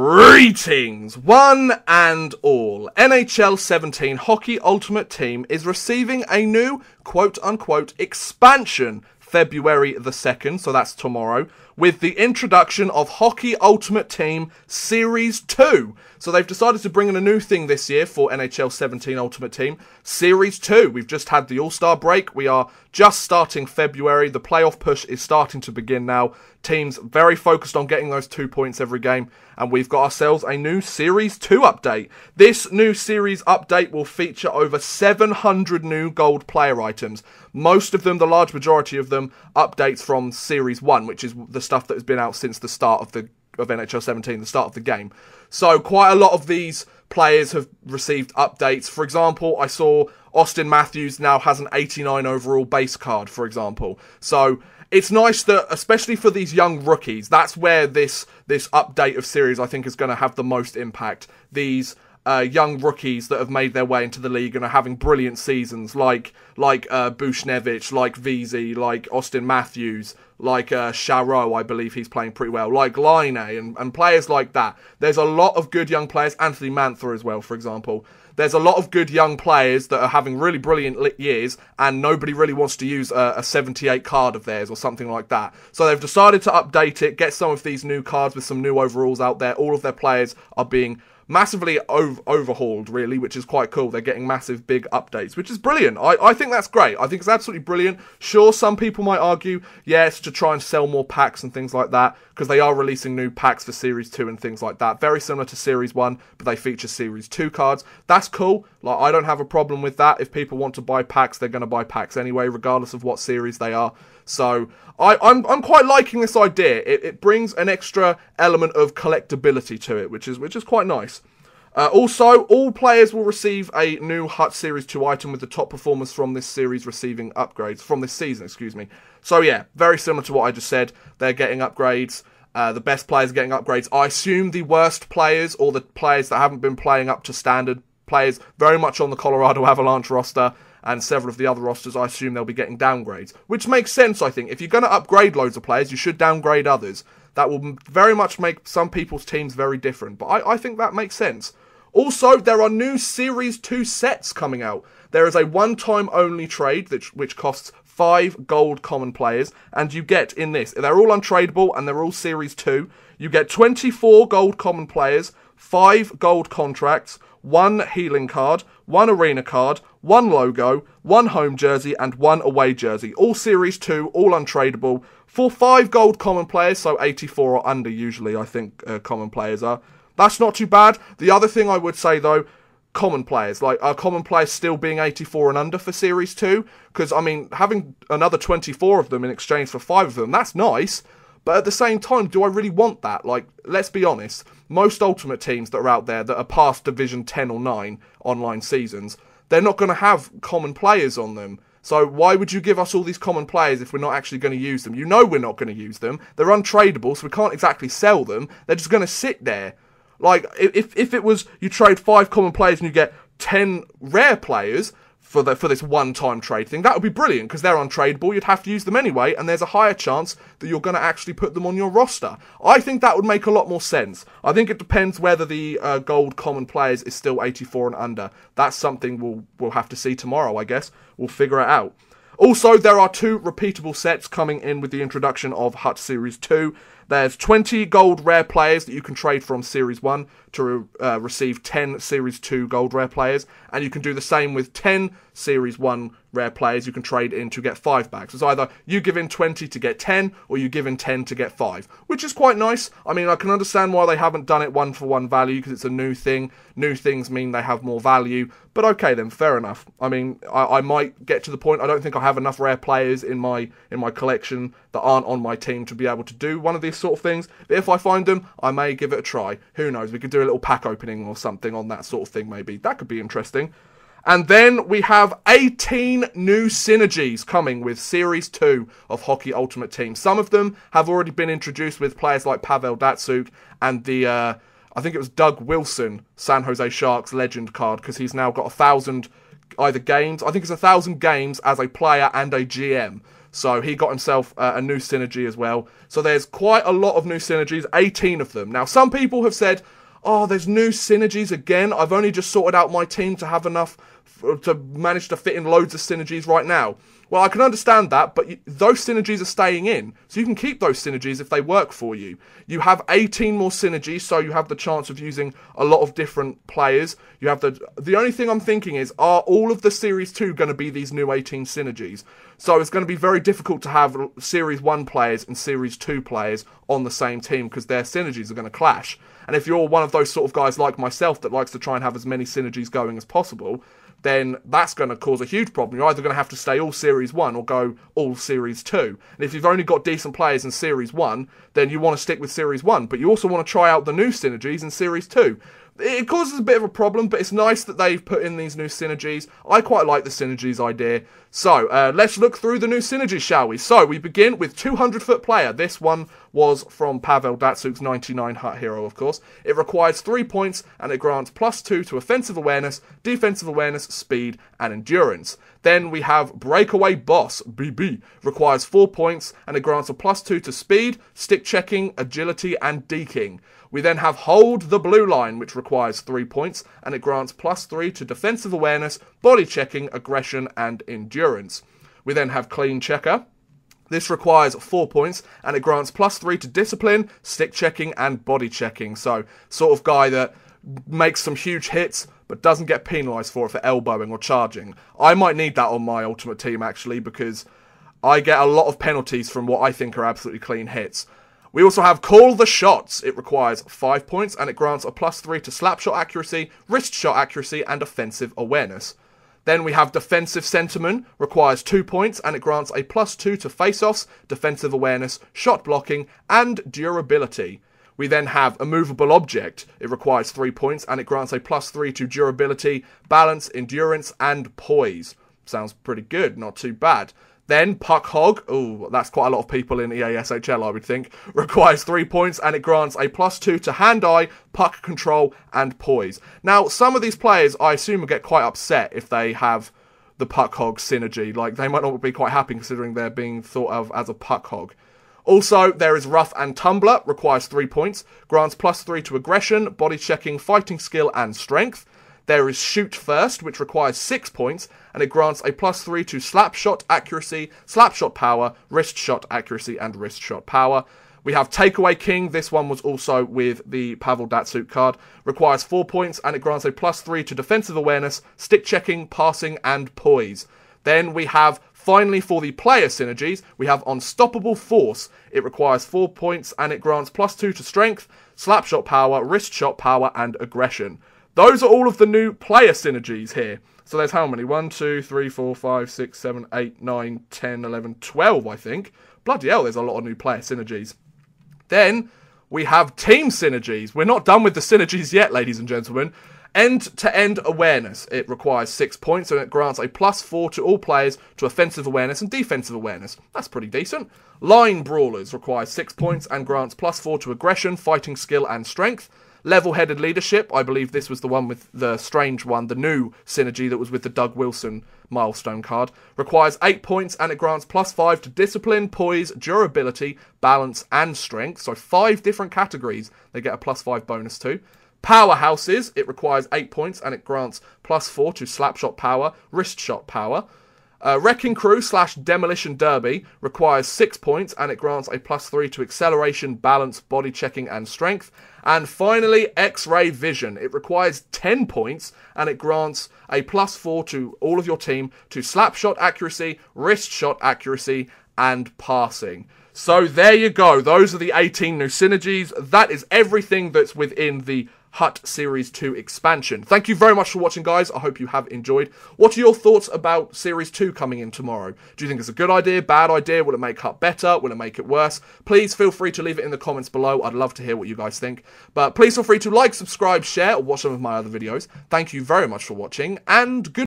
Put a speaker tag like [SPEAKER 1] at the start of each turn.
[SPEAKER 1] Greetings, one and all. NHL 17 Hockey Ultimate Team is receiving a new quote-unquote expansion February the 2nd, so that's tomorrow, with the introduction of Hockey Ultimate Team Series 2. So they've decided to bring in a new thing this year for NHL 17 Ultimate Team, Series 2. We've just had the All-Star break. We are just starting February. The playoff push is starting to begin now. Teams very focused on getting those 2 points every game. And we've got ourselves a new Series 2 update. This new Series update will feature over 700 new gold player items. Most of them, the large majority of them, updates from Series 1, which is the stuff that has been out since the start of NHL 17, the start of the game. So quite a lot of these players have received updates. For example, I saw Austin Matthews now has an 89 overall base card, for example. So it's nice that, especially for these young rookies, that's where this update of series I think is going to have the most impact. These young rookies that have made their way into the league and are having brilliant seasons, like Bushnevich, like VZ, like Austin Matthews, like Charo, I believe he's playing pretty well, like Line and players like that. There's a lot of good young players, Anthony Mantha as well, for example. There's a lot of good young players that are having really brilliant years, and nobody really wants to use a 78 card of theirs or something like that. So they've decided to update it, get some of these new cards with some new overalls out there. All of their players are being massively overhauled, really, which is quite cool. They're getting massive, big updates, which is brilliant. I think that's great. I think it's absolutely brilliant. Sure, some people might argue, yes, to try and sell more packs and things like that, because they are releasing new packs for Series 2 and things like that. Very similar to Series 1, but they feature Series 2 cards. That's cool. Like, I don't have a problem with that. If people want to buy packs, they're going to buy packs anyway, regardless of what series they are. So I'm quite liking this idea. It brings an extra element of collectability to it, which is quite nice. Also, all players will receive a new HUT Series 2 item, with the top performers from this series receiving upgrades, from this season, excuse me. So yeah, very similar to what I just said. They're getting upgrades. The best players are getting upgrades. I assume the worst players, or the players that haven't been playing up to standard, players very much on the Colorado Avalanche roster and several of the other rosters, I assume they'll be getting downgrades. Which makes sense, I think. If you're going to upgrade loads of players, you should downgrade others. That will very much make some people's teams very different. But I think that makes sense. Also, there are new Series 2 sets coming out. There is a one-time only trade which costs 5 gold common players. And you get in this, they're all untradeable and they're all Series 2. You get 24 gold common players, 5 gold contracts, 1 healing card, 1 arena card, 1 logo, 1 home jersey, and 1 away jersey. All Series 2, all untradeable, for 5 gold common players, so 84 or under usually, I think, common players are. That's not too bad. The other thing I would say, though, common players. Like, are common players still being 84 and under for Series 2? Because, I mean, having another 24 of them in exchange for 5 of them, that's nice. But at the same time, do I really want that? Like, let's be honest. Most Ultimate teams that are out there that are past Division 10 or 9 online seasons, they're not going to have common players on them. So why would you give us all these common players if we're not actually going to use them? You know we're not going to use them. They're untradeable, so we can't exactly sell them. They're just going to sit there. Like, if it was you trade 5 common players and you get 10 rare players for this one-time trade thing, that would be brilliant, because they're untradeable. You'd have to use them anyway, and there's a higher chance that you're going to actually put them on your roster. I think that would make a lot more sense. I think it depends whether the gold common players is still 84 and under. That's something we'll have to see tomorrow, I guess. We'll figure it out. Also, there are 2 repeatable sets coming in with the introduction of HUT Series 2. There's 20 gold rare players that you can trade from Series 1 to receive 10 Series 2 gold rare players. And you can do the same with 10 Series 1 rare players you can trade in to get 5 back. So it's either you give in 20 to get 10, or you give in 10 to get 5. Which is quite nice. I mean, I can understand why they haven't done it 1-for-1 value, because it's a new thing. New things mean they have more value. But okay then, fair enough. I mean, I might get to the point, I don't think I have enough rare players in my collection that aren't on my team to be able to do one of these sort of things. But if I find them, I may give it a try. Who knows, we could do a little pack opening or something on that sort of thing maybe. That could be interesting. And then we have 18 new synergies coming with Series 2 of Hockey Ultimate Team. Some of them have already been introduced with players like Pavel Datsyuk and the, I think it was Doug Wilson, San Jose Sharks legend card, because he's now got 1,000 either games. I think it's 1,000 games as a player and a GM. So he got himself a new synergy as well. So there's quite a lot of new synergies, 18 of them. Now, some people have said, oh, there's new synergies again. I've only just sorted out my team to have enough to manage to fit in loads of synergies right now. Well, I can understand that, but those synergies are staying in. So you can keep those synergies if they work for you. You have 18 more synergies, so you have the chance of using a lot of different players. You have the only thing I'm thinking is, are all of the Series 2 going to be these new 18 synergies? So it's going to be very difficult to have Series 1 players and Series 2 players on the same team because their synergies are going to clash. And if you're one of those sort of guys like myself that likes to try and have as many synergies going as possible, then that's going to cause a huge problem. You're either going to have to stay all Series 1 or go all Series 2. And if you've only got decent players in Series 1, then you want to stick with Series 1. But you also want to try out the new synergies in Series 2. It causes a bit of a problem, but it's nice that they've put in these new synergies. I quite like the synergies idea. So, let's look through the new synergies, shall we? So, we begin with 200-foot player. This one was from Pavel Datsuk's 99 Hut Hero, of course. It requires 3 points, and it grants +2 to offensive awareness, defensive awareness, speed, and endurance. Then we have Breakaway Boss, BB. Requires 4 points, and it grants a +2 to speed, stick checking, agility, and deking. We then have Hold the Blue Line, which requires 3 points, and it grants +3 to defensive awareness, body checking, aggression, and endurance. We then have Clean Checker. This requires 4 points, and it grants +3 to discipline, stick checking, and body checking. So, sort of guy that makes some huge hits, but doesn't get penalised for it for elbowing or charging. I might need that on my ultimate team, actually, because I get a lot of penalties from what I think are absolutely clean hits. We also have Call the Shots. It requires 5 points, and it grants a +3 to slap shot accuracy, wrist shot accuracy, and offensive awareness. Then we have Defensive Sentiment, requires 2 points, and it grants a +2 to face-offs, defensive awareness, shot blocking, and durability. We then have Immovable Object. It requires 3 points, and it grants a +3 to durability, balance, endurance, and poise. Sounds pretty good, not too bad. Then Puck Hog, oh, that's quite a lot of people in EA SHL, I would think, requires 3 points, and it grants a +2 to hand-eye, puck control, and poise. Now, some of these players, I assume, will get quite upset if they have the Puck Hog synergy. Like, they might not be quite happy considering they're being thought of as a Puck Hog. Also, there is Rough and Tumbler, requires 3 points, grants +3 to aggression, body checking, fighting skill, and strength. There is Shoot First, which requires 6 points, and it grants a +3 to slap shot accuracy, slap shot power, wrist shot accuracy, and wrist shot power. We have Takeaway King. This one was also with the Pavel Datsuk card. Requires 4 points, and it grants a +3 to defensive awareness, stick checking, passing, and poise. Then we have, finally for the player synergies, we have Unstoppable Force. It requires 4 points, and it grants +2 to strength, slap shot power, wrist shot power, and aggression. Those are all of the new player synergies here. So there's how many? 1, 2, 3, 4, 5, 6, 7, 8, 9, 10, 11, 12, I think. Bloody hell, there's a lot of new player synergies. Then we have team synergies. We're not done with the synergies yet, ladies and gentlemen. End-to-end awareness. It requires 6 points, and it grants a +4 to all players to offensive awareness and defensive awareness. That's pretty decent. Line Brawlers requires 6 points and grants +4 to aggression, fighting skill, and strength. Level-Headed Leadership, I believe this was the one with the strange one, the new synergy that was with the Doug Wilson milestone card, requires 8 points, and it grants +5 to discipline, poise, durability, balance, and strength. So 5 different categories they get a +5 bonus to. Powerhouses, it requires 8 points, and it grants +4 to slapshot power, wrist shot power. Wrecking Crew / Demolition Derby requires 6 points, and it grants a +3 to acceleration, balance, body checking, and strength. And finally, X-Ray Vision. It requires 10 points, and it grants a +4 to all of your team to slapshot accuracy, wrist shot accuracy, and passing. So there you go. Those are the 18 new synergies. That is everything that's within the Hut Series 2 expansion. Thank you very much for watching, guys. I hope you have enjoyed. What are your thoughts about Series 2 coming in tomorrow? Do you think it's a good idea, bad idea? Will it make Hut better? Will it make it worse? Please feel free to leave it in the comments below. I'd love to hear what you guys think. But please feel free to like, subscribe, share, or watch some of my other videos. Thank you very much for watching, and good